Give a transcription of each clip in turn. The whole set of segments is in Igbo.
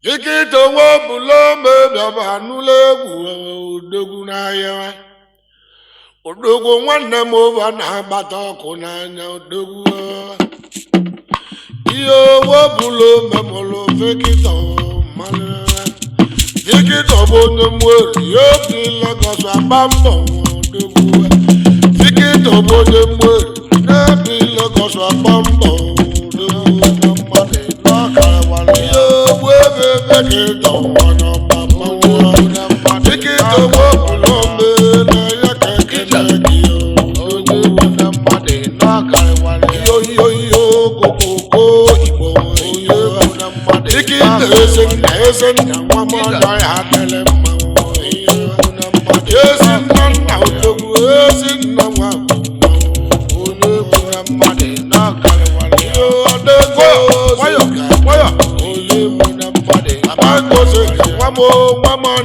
Jikito wobulo mebia nulegwu odogwu n'ahịa. Odogwu nwanne m over na-agbata ọkụ n'anya odogwu. Ihe wobulo memolo Vikito mmanụ. Vikito bụ onye mweri obi Lagos agba mbọ odogwu. Vikito bụ onye mweri n'obi Lagos agba mbọ odogwu. Vikito wana mama Vikito wobulo me na ya kekele kiyo wana made na karewale yo koko ibo yo wana made Vikito esen na mama na ya tele mama wana made esen na otogu esen na mama wana made na karewale yo adego wayo Wamo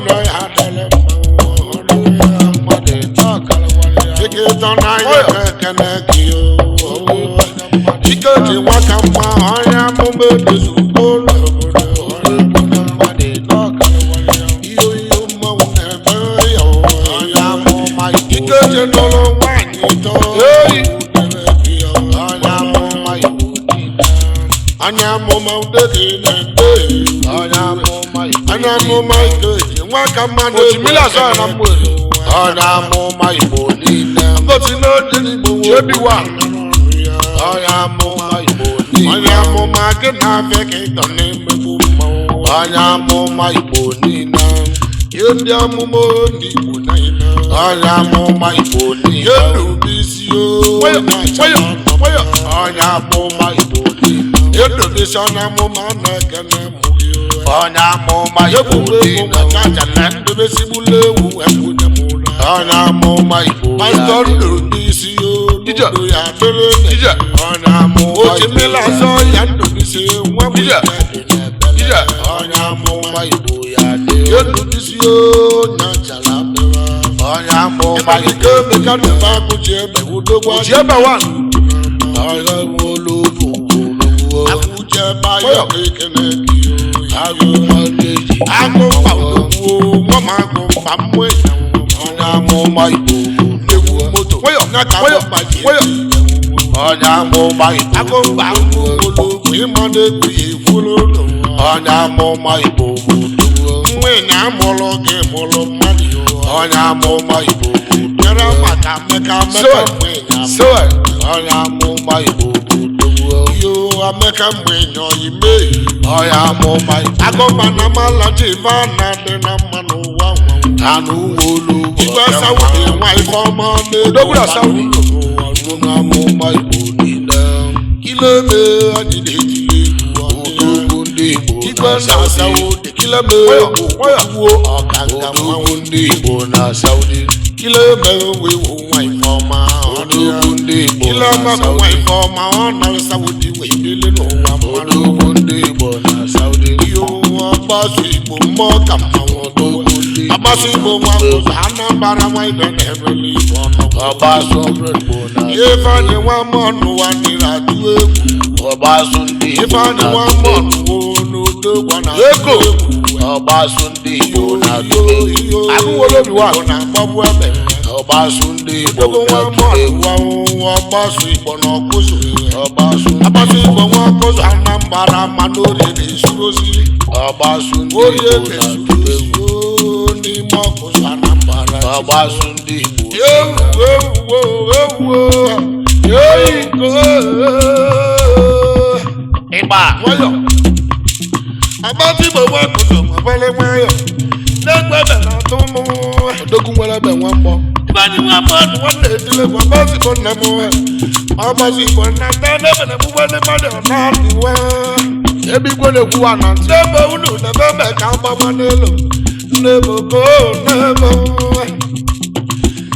no ya dele made na kalawale Vikito na ya kekele kiyo Ikoti wakama aya mumbe desuko made na kalawale iyo maune yo aya mama Ikoti nolo wani to aya mama anya mama udeke nende anya mama ikeji nwaka mmadụ ojimila so na mgbere anya mama Igbo niile ngoti n'ode n'Igbo chebiwa anya mama Igbo niile anya mama gị na-afịa ka ịtọ na-emegbu mmanwụ anya mama Igbo niile ihe ndị amụma ndị Igbo niile anya mama Igbo niile ihe n'ubi isi anya mama Igbo niile ihe n'obisi anya mama na-ekene mụ Onya mama Igbo niile chachana ndebe sibule ewu ekwunye mụla Onya mama Igbo pastor n'isi obodo ya dere Onya mama Ochimila so ya ndobisi nwa m Onya mama Igbo ya dere ndobisi onya chala bera Onya mama Igbo meka nụba akụchi ebe udogwa ebe wan Onya mologo akụchi ebe ayo ekene kiyo agụmba odogwu nwama agụmba mmwe onye amụma Igbo egwu moto nyaka agụmba ji onye amụma Igbo agụmba ologwu ịmana egwu ya ekwuru onye amụma Igbo nwe na amụrụ gị mụrụ mmadụ onye amụma Igbo bịara maka mmeka onye amụma Igbo yo ameka mgbe nyọ ime ọya amụma agụma na malaji vana dị na mmanụ ụwa anụ olu igwe Saudi nwa ifeọma na-edogwura Saudi ọnụ amụma Igbo niile kileme anyị na-ejiri egwu odogwu ndị Igbo igwe na Saudi kileme egwu ọkanga mmanwụ ndị Igbo na Saudi kileme wewu nwa ifeọma odogwu ndị Igbo na Saudi ifeọma ọ na Saudi wee dele n'ụwa odogwu ndị Igbo na Saudi iyo ọgbasu Igbo mmụọ ka mmanwụ odogwu ndị ọgbasu Igbo nwa ụzọ Anambra nwa ibe na-ebele Igbo ọnụ ọgbasu Igbo na Ifeanyi nwa mọnụ wa dịrị atụ egwu ọgbasu ndị Igbo na nwa mọnụ n'odogwa na ego ọgbasu ndị Igbo na agụwolobiwa na-agbagbu ebe ọgbasu ndị Igbo ọgbasu Igbo na ọkụzụ ọgbasu Igbo nwa ọkụzụ Anambra mmanụ orie na-esurozi ọgbasu ndị Igbo na-esurozi n'ime ọkụzụ Anambra ọgbasu ndị Igbo ịgba nwayọ agbati Igbo nwa ọkụzụ mabele nwayọ na-egbebe na atụ ụmụ odogwu nwere ebe nwa mkpọ Ibani nwa mmadụ nwanne edile gwa ọgbazi Igbo nne m ọgbazi Igbo nna nta n'ebe na egbugbe ndị mmadụ na-adịwe ebe Igbo na-ekwuwa na ntị ebe unu n'ebe eme ka mgbama n'elu nnebe oko nnebe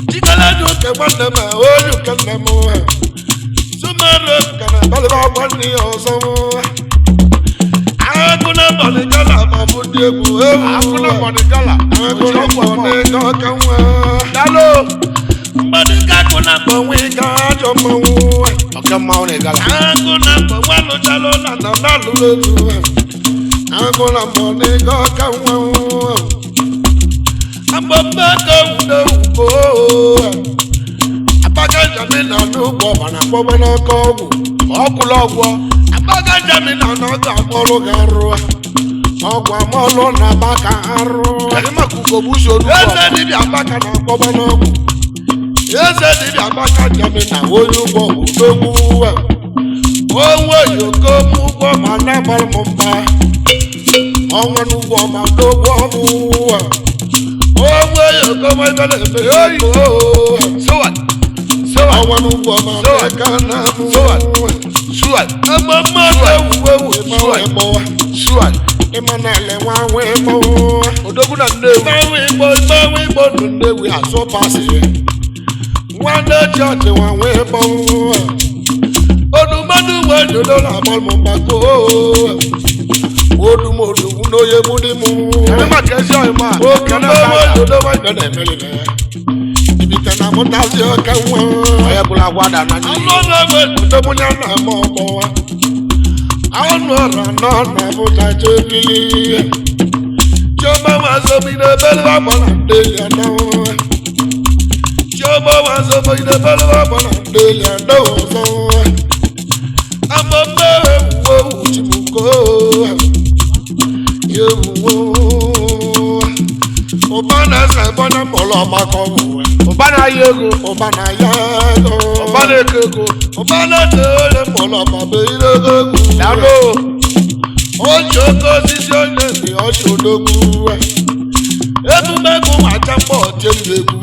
jikere dị oke nwanne m onye nke nne m sumeru ka na abalịba ọgbọ nne ya ọzọ agụ na bọnịgala ma bụ ndị egwu agụ na bọnịgala agụ na bọnịga ọka nwa dalo mgbadịka agụ na bọnwe ga ajọ mmanwụ ọka mmanwụ na-egala agụ na bọnwe alụchalụ na nalụrụ elu Agụla mọni gọka nwa Agbamaka udo ugbo Abaga jamina n'ugbo mana kpọba n'ọkọ ọgwụ ọkwụla ọgwọ Abaga jamina n'ọga mọrụ ga-arụ ọgwụ amọlụ na abaka arụ Eze dibịa abaka na akpọba n'ọgwụ Eze dibịa abaka jamina onye ugbo udogbu onwe yoko mụgwọ ma na-agbalụ m mba ọnwa n'ugbo ma n'ogbo ọmụwa onwe yoko ma ebe na-eme oyibo ọnwa n'ugbo ma na-eka na mmadụ ewuwe ma ịmọwa ịma na-ele nwa ịmọwa odogwu na Nnewi mmanwe igbo nụ Nnewi asọpasị nwanne ji ọchị nwa ịmọwa odumadu we dodo la bol mo bako odumodu no ye mudi mu e ma ke so ma o kana we dodo we na mele me ibi tana motasi o ka won oye bula gwada na ni no na we dodo mu nya na mo mo wa awon no ra no na buta chebi joma wa so bi de bel wa mo na de ya no joma wa so bi de bel wa mo na de ya no so Amamba wo chimuko yewo Obana sa bona molo makowo Obana yego Obana yago Obana ekeko Obana tele molo babe ilego Lalo Ojoko sisi onye oshodogu Ebumego matambo telegu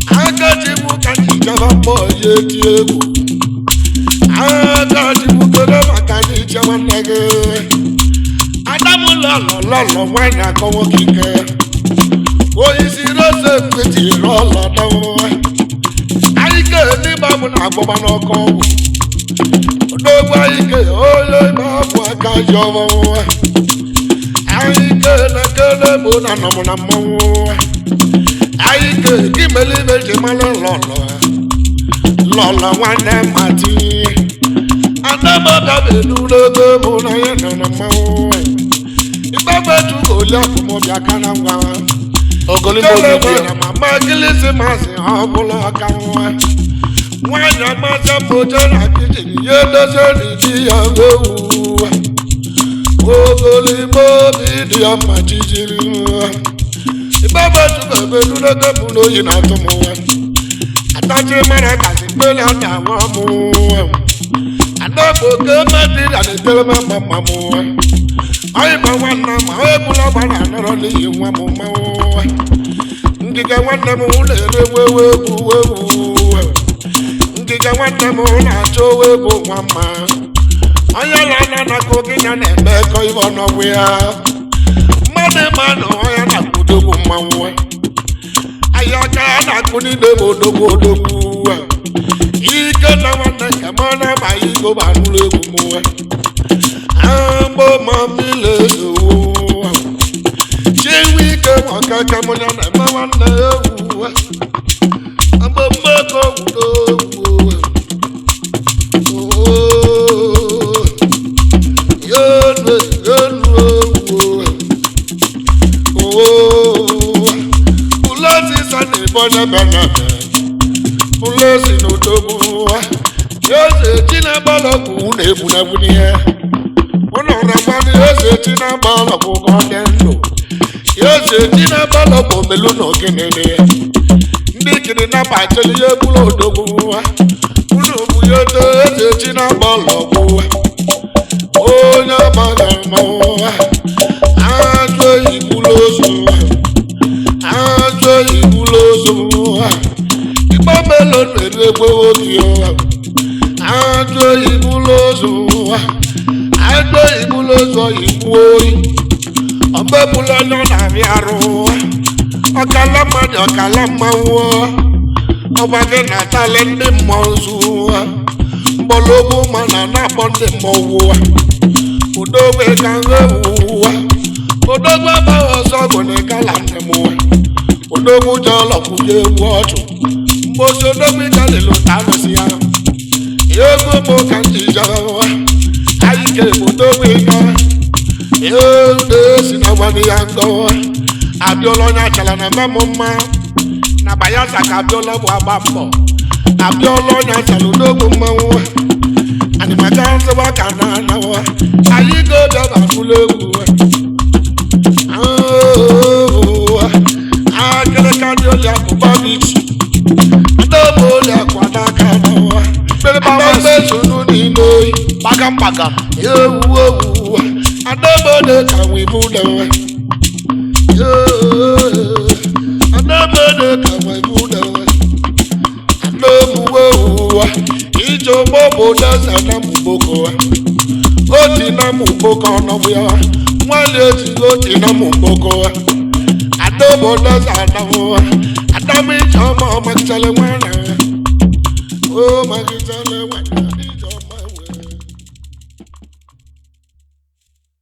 Agaji mu kanji jaba mo yeti egu Agadi mukele makani chewa nege Adamu lolo wanya kowo kike Oyisi rose kweti lolo dawo Aike ni babu na agboba n'ọkọ Odogbo aike oyo babu aka yowo Aike na kele mu na nomu na mmanwu Aike kimeli meje malo lolo Lolo nwanne mati Anamada benulogo muna yena na mawo Ibaba tu golia kumo bia kana ngwa Ogoli mo bia na mama kilisi masi obulo kanwa Wanya masa moja na kitini yendo seni dia wewu Ogoli mo bia majijiri Ibaba tu benulogo muno yena tomo Atache mara kasi pele ata wamu Adabo ke madira ne telema mama mo Ai ba wana ma ebula bana noro ni ywa mo ma Ngiga wana mo le wewe wewe Ngiga wana mo na cho wewe mama Aya la na ko kinya ne me ko ibo no we a Mane mano aya na kudogu mawo Aya ka na kuni de bodogu Ike na wana kamana ma iko banule gumu Ambo mamile so Chewi ke waka kamona na ma wana Ambo mako udo Ulati sane bona banana Ulesi no dogu Yose tina balogu nebu na bunie Ono rambani yose tina balogu kondendo Yose tina balogu meluno kenene Ndikini na pacheli yebulo dogu Unubu yote yose tina balogu Onya magamo Ajo ibuloso Ajo ibuloso Ibamelo neregwe odio Ajo ibuloso Ajo ibuloso ibuoi Obebulo no na viaro Okalama ni okalama wo Obage na talende monzu Mbologu mana na bonde mowo Udogwe kangewu Udogwe bawo sogo ne kalande mo Udogwe jolo kuje wotu Mboso dogwe kale lo tano siya Yego mo kanji jawa Aike udogwe ka si na wani ya ngo Abiola nya chala na memma na Bayelsa ka Abiola bụ agba mbọ Abiola nya chala n'ogbo mmanwụ ani maganze waka na nawa ayi go da ba fulewu kele ka dio ya ko babich ndo mo ya kwa na ka nawa bele ba ma sunu ni loyi bagam yewu adabo de kan we mu de adabo de kan we mu de adomu ijo bobo da sana mu boko oti na mu boko no ya wale oti na mu boko adobo da sana wo adami chama ma chale wana o ma chale wana